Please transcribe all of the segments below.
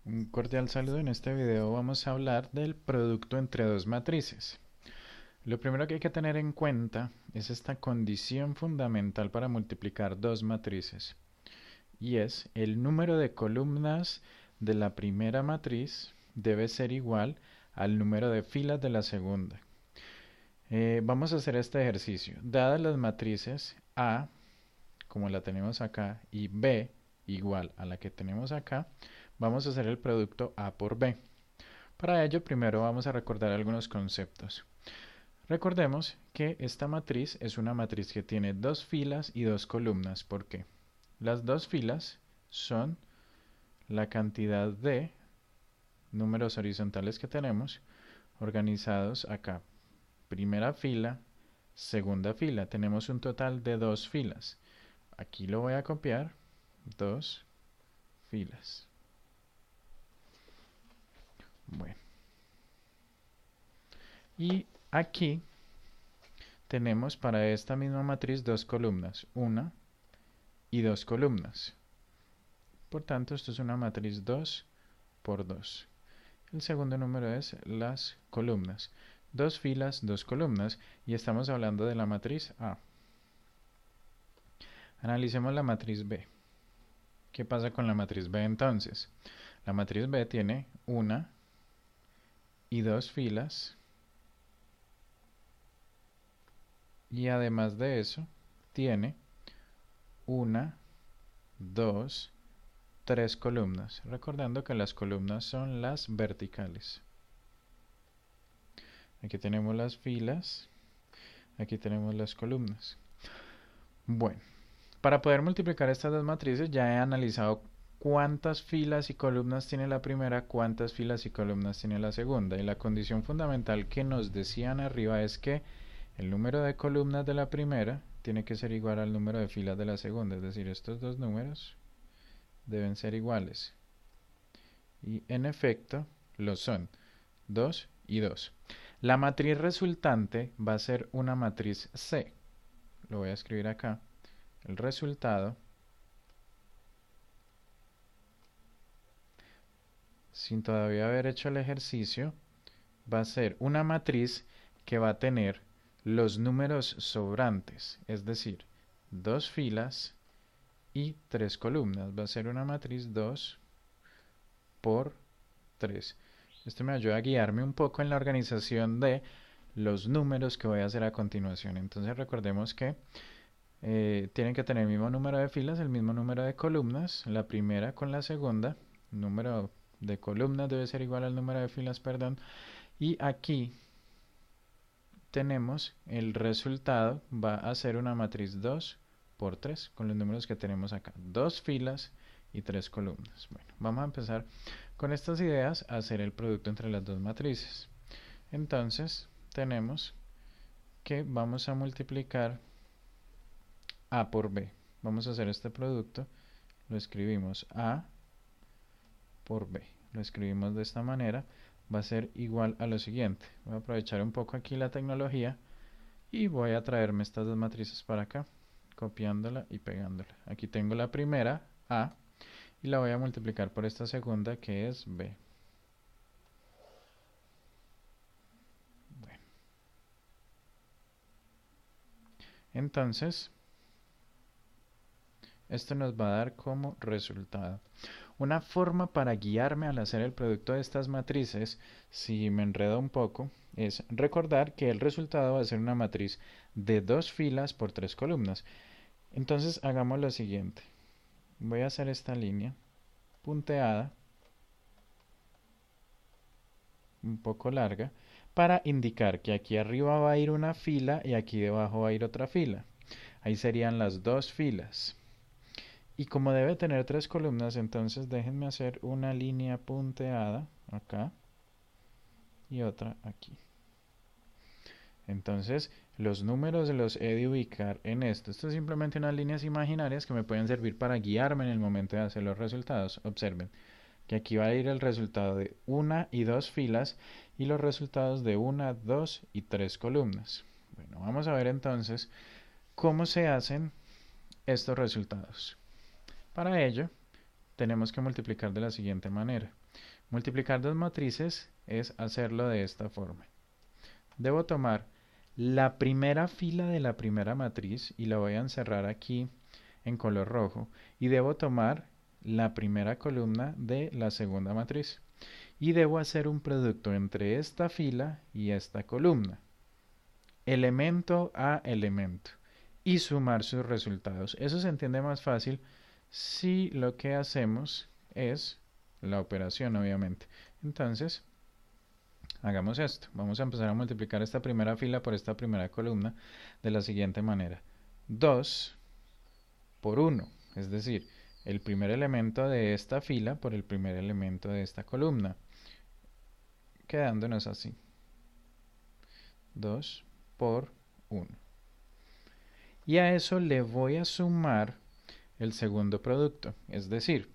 Un cordial saludo. En este video vamos a hablar del producto entre dos matrices. Lo primero que hay que tener en cuenta es esta condición fundamental para multiplicar dos matrices, y es el número de columnas de la primera matriz debe ser igual al número de filas de la segunda. Vamos a hacer este ejercicio. Dadas las matrices A, como la tenemos acá, y B igual a la que tenemos acá, vamos a hacer el producto A por B. Para ello, primero vamos a recordar algunos conceptos. Recordemos que esta matriz es una matriz que tiene dos filas y dos columnas. ¿Por qué? Las dos filas son la cantidad de números horizontales que tenemos organizados acá. Primera fila, segunda fila. Tenemos un total de dos filas. Aquí lo voy a copiar. Dos filas. Bueno. Y aquí tenemos para esta misma matriz dos columnas, una y dos columnas. Por tanto, esto es una matriz 2 por 2. El segundo número es las columnas. Dos filas, dos columnas, y estamos hablando de la matriz A. Analicemos la matriz B. ¿Qué pasa con la matriz B entonces? La matriz B tiene una y dos filas, y además de eso, tiene una, dos, tres columnas, recordando que las columnas son las verticales. Aquí tenemos las filas, aquí tenemos las columnas. Bueno, para poder multiplicar estas dos matrices ya he analizado cuántas filas y columnas tiene la primera, cuántas filas y columnas tiene la segunda. Y la condición fundamental que nos decían arriba es que el número de columnas de la primera tiene que ser igual al número de filas de la segunda, es decir, estos dos números deben ser iguales. Y en efecto lo son, 2 y 2. La matriz resultante va a ser una matriz C. Lo voy a escribir acá. El resultado, sin todavía haber hecho el ejercicio, va a ser una matriz que va a tener los números sobrantes, es decir, dos filas y tres columnas. Va a ser una matriz 2 por 3. Esto me ayuda a guiarme un poco en la organización de los números que voy a hacer a continuación. Entonces recordemos que tienen que tener el mismo número de filas, el mismo número de columnas, la primera con la segunda. El número de columnas debe ser igual al número de filas, perdón. Y aquí tenemos el resultado, va a ser una matriz 2 por 3 con los números que tenemos acá. Dos filas y tres columnas. Bueno, vamos a empezar con estas ideas a hacer el producto entre las dos matrices. Entonces, tenemos que vamos a multiplicar A por B. Vamos a hacer este producto. Lo escribimos A por B. Lo escribimos de esta manera. Va a ser igual a lo siguiente. Voy a aprovechar un poco aquí la tecnología y voy a traerme estas dos matrices para acá, copiándola y pegándola. Aquí tengo la primera, A, y la voy a multiplicar por esta segunda, que es B. Bueno. Entonces, esto nos va a dar como resultado. Una forma para guiarme al hacer el producto de estas matrices, si me enredo un poco, es recordar que el resultado va a ser una matriz de dos filas por tres columnas. Entonces hagamos lo siguiente. Voy a hacer esta línea punteada, un poco larga, para indicar que aquí arriba va a ir una fila y aquí debajo va a ir otra fila. Ahí serían las dos filas. Y como debe tener tres columnas, entonces déjenme hacer una línea punteada acá y otra aquí. Entonces, los números los he de ubicar en esto. Esto es simplemente unas líneas imaginarias que me pueden servir para guiarme en el momento de hacer los resultados. Observen que aquí va a ir el resultado de una y dos filas y los resultados de una, dos y tres columnas. Bueno, vamos a ver entonces cómo se hacen estos resultados. Para ello, tenemos que multiplicar de la siguiente manera. Multiplicar dos matrices es hacerlo de esta forma. Debo tomar la primera fila de la primera matriz y la voy a encerrar aquí en color rojo. Y debo tomar la primera columna de la segunda matriz. Y debo hacer un producto entre esta fila y esta columna, elemento a elemento, y sumar sus resultados. Eso se entiende más fácil si lo que hacemos es la operación, obviamente. Entonces, hagamos esto. Vamos a empezar a multiplicar esta primera fila por esta primera columna de la siguiente manera. 2 por 1, es decir, el primer elemento de esta fila por el primer elemento de esta columna, quedándonos así. 2 por 1. Y a eso le voy a sumar el segundo producto, es decir,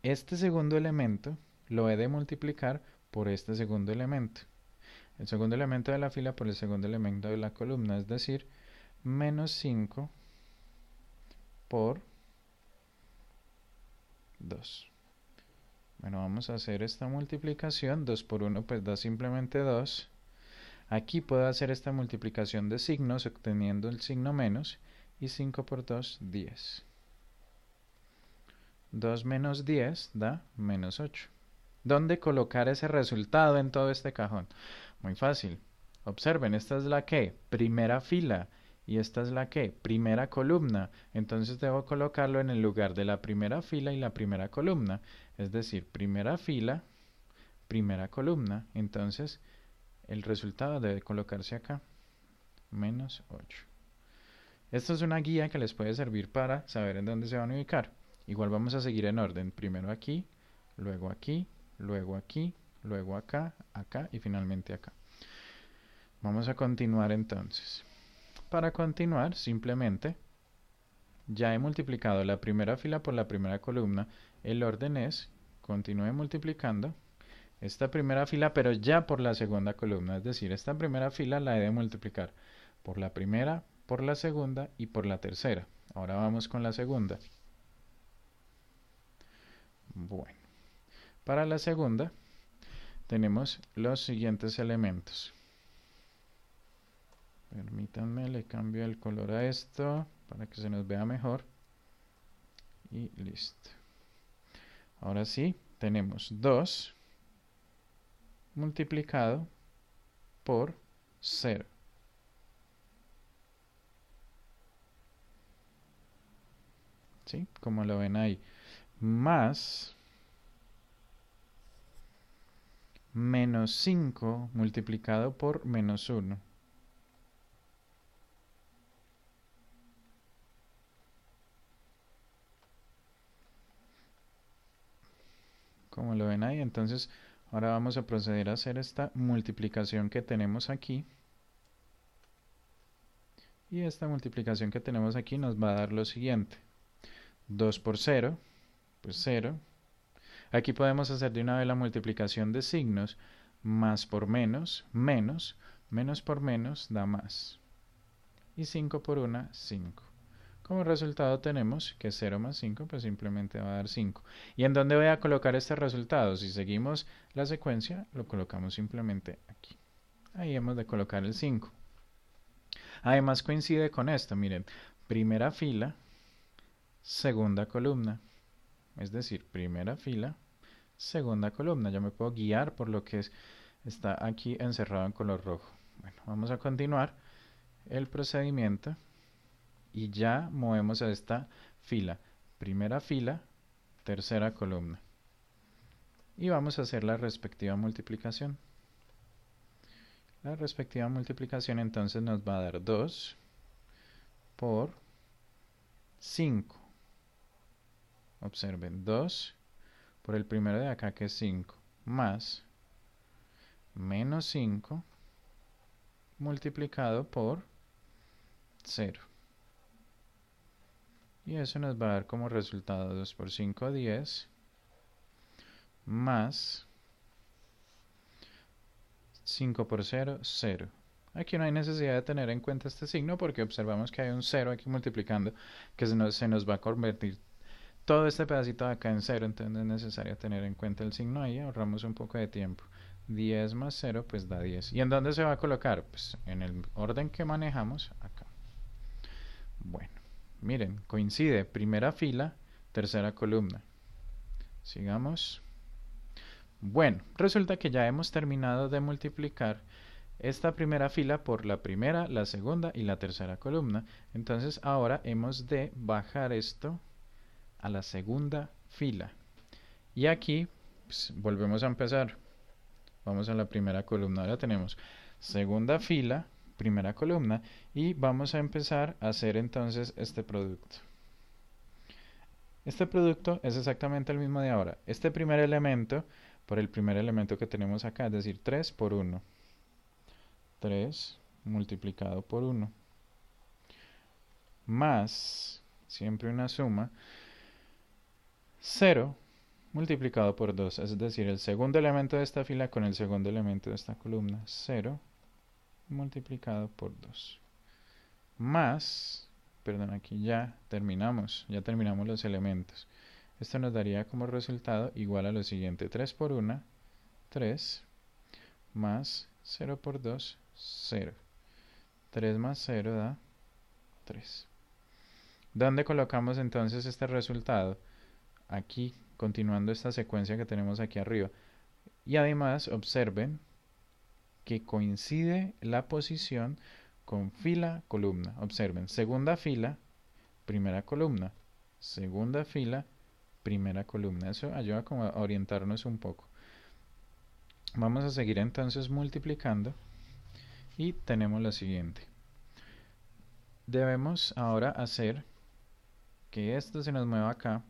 este segundo elemento lo he de multiplicar por este segundo elemento. El segundo elemento de la fila por el segundo elemento de la columna, es decir, menos 5 por 2. Bueno, vamos a hacer esta multiplicación. 2 por 1 pues da simplemente 2. Aquí puedo hacer esta multiplicación de signos obteniendo el signo menos. Y 5 por 2, 10. 2 menos 10 da menos 8. ¿Dónde colocar ese resultado en todo este cajón? Muy fácil. Observen, esta es la ¿qué? Primera fila. Y esta es la ¿qué? Primera columna. Entonces debo colocarlo en el lugar de la primera fila y la primera columna. Es decir, primera fila, primera columna. Entonces, el resultado debe colocarse acá. Menos 8. Esto es una guía que les puede servir para saber en dónde se van a ubicar. Igual vamos a seguir en orden. Primero aquí, luego aquí, luego aquí, luego acá, acá y finalmente acá. Vamos a continuar entonces. Para continuar, simplemente, ya he multiplicado la primera fila por la primera columna. El orden es, continúe multiplicando esta primera fila, pero ya por la segunda columna. Es decir, esta primera fila la he de multiplicar por la primera, por la segunda y por la tercera. Ahora vamos con la segunda. Bueno, para la segunda tenemos los siguientes elementos. Permítanme, le cambio el color a esto para que se nos vea mejor. Y listo. Ahora sí, tenemos 2 multiplicado por 0. ¿Sí? Como lo ven ahí. Más menos 5 multiplicado por menos 1. Como lo ven ahí, entonces ahora vamos a proceder a hacer esta multiplicación que tenemos aquí. Y esta multiplicación que tenemos aquí nos va a dar lo siguiente. 2 por 0, pues 0. Aquí podemos hacer de una vez la multiplicación de signos. Más por menos, menos. Menos por menos da más. Y 5 por 1, 5. Como resultado tenemos que 0 más 5 pues simplemente va a dar 5. ¿Y en dónde voy a colocar este resultado? Si seguimos la secuencia, lo colocamos simplemente aquí. Ahí hemos de colocar el 5. Además coincide con esto, miren, primera fila, segunda columna. Es decir, primera fila, segunda columna. Yo me puedo guiar por lo que está aquí encerrado en color rojo. Bueno, vamos a continuar el procedimiento. Y ya movemos a esta fila. Primera fila, tercera columna. Y vamos a hacer la respectiva multiplicación. La respectiva multiplicación entonces nos va a dar 2 por 5. Observen, 2 por el primero de acá que es 5, más menos 5 multiplicado por 0. Y eso nos va a dar como resultado 2 por 5, 10, más 5 por 0, 0. Aquí no hay necesidad de tener en cuenta este signo porque observamos que hay un 0 aquí multiplicando que se nos va a convertir todo este pedacito de acá en 0, entonces no es necesario tener en cuenta el signo ahí, ahorramos un poco de tiempo. 10 más 0 pues da 10. ¿Y en dónde se va a colocar? Pues en el orden que manejamos acá. Bueno, miren, coincide primera fila, tercera columna. Sigamos. Bueno, resulta que ya hemos terminado de multiplicar esta primera fila por la primera, la segunda y la tercera columna. Entonces ahora hemos de bajar esto a la segunda fila. Y aquí pues, volvemos a empezar. Vamos a la primera columna. Ahora tenemos segunda fila, primera columna. Y vamos a empezar a hacer entonces este producto. Este producto es exactamente el mismo de ahora. Este primer elemento por el primer elemento que tenemos acá, es decir, 3 por 1. 3 multiplicado por 1. Más, siempre una suma, 0 multiplicado por 2. Es decir, el segundo elemento de esta fila con el segundo elemento de esta columna. 0 multiplicado por 2. Más, perdón, aquí ya terminamos los elementos. Esto nos daría como resultado igual a lo siguiente. 3 por 1, 3, más 0 por 2, 0. 3 más 0 da 3. ¿Dónde colocamos entonces este resultado? Aquí, continuando esta secuencia que tenemos aquí arriba. Y además, observen que coincide la posición con fila, columna. Observen, segunda fila, primera columna. Segunda fila, primera columna. Eso ayuda como a orientarnos un poco. Vamos a seguir entonces multiplicando y tenemos lo siguiente. Debemos ahora hacer que esto se nos mueva acá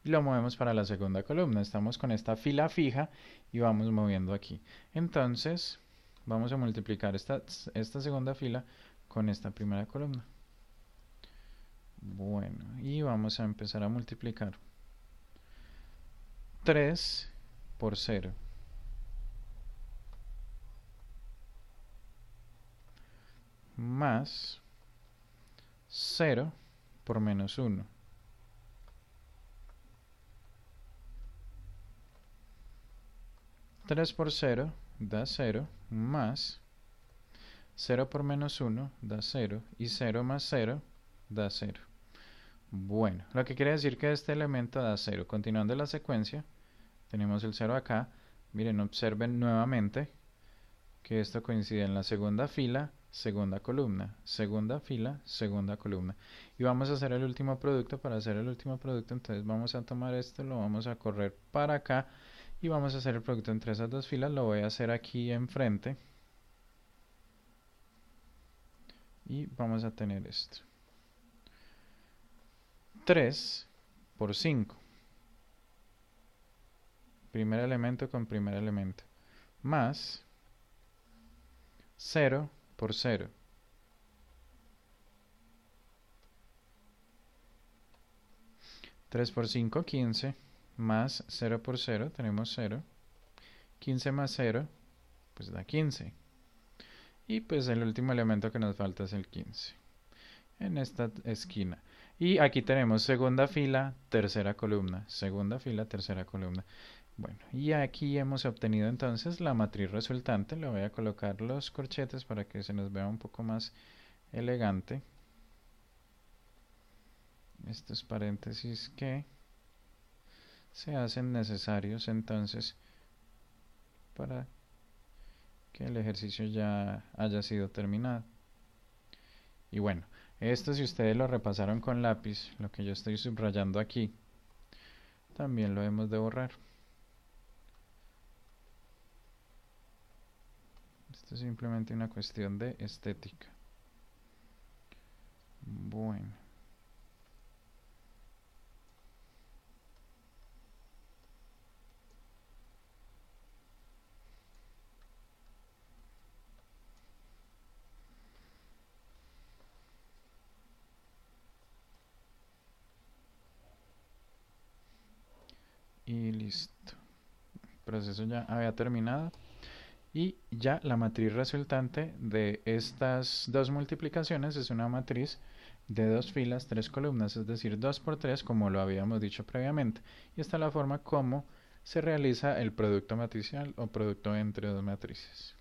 y lo movemos para la segunda columna. Estamos con esta fila fija y vamos moviendo aquí. Entonces vamos a multiplicar esta segunda fila con esta primera columna. Bueno, y vamos a empezar a multiplicar. 3 por 0. Más 0 por menos 1. 3 por 0 da 0, más 0 por menos 1 da 0, y 0 más 0 da 0. Bueno, lo que quiere decir que este elemento da 0. Continuando la secuencia, tenemos el 0 acá. Miren, observen nuevamente que esto coincide en la segunda fila, segunda columna, segunda fila, segunda columna. Y vamos a hacer el último producto. Para hacer el último producto, entonces vamos a tomar esto, lo vamos a correr para acá y vamos a hacer el producto entre esas dos filas. Lo voy a hacer aquí enfrente y vamos a tener esto. 3 por 5. Primer elemento con primer elemento. Más 0 por 0. 3 por 5, 15. Más 0 por 0, tenemos 0. 15 más 0, pues da 15. Y pues el último elemento que nos falta es el 15. En esta esquina. Y aquí tenemos segunda fila, tercera columna. Segunda fila, tercera columna. Bueno, y aquí hemos obtenido entonces la matriz resultante. Le voy a colocar los corchetes para que se nos vea un poco más elegante. Estos paréntesis que se hacen necesarios entonces para que el ejercicio ya haya sido terminado. Y bueno, esto si ustedes lo repasaron con lápiz, lo que yo estoy subrayando aquí, también lo hemos de borrar. Esto es simplemente una cuestión de estética. Bueno. Y listo. El proceso ya había terminado. Y ya la matriz resultante de estas dos multiplicaciones es una matriz de dos filas, tres columnas, es decir, 2 por 3 como lo habíamos dicho previamente. Y esta es la forma como se realiza el producto matricial o producto entre dos matrices.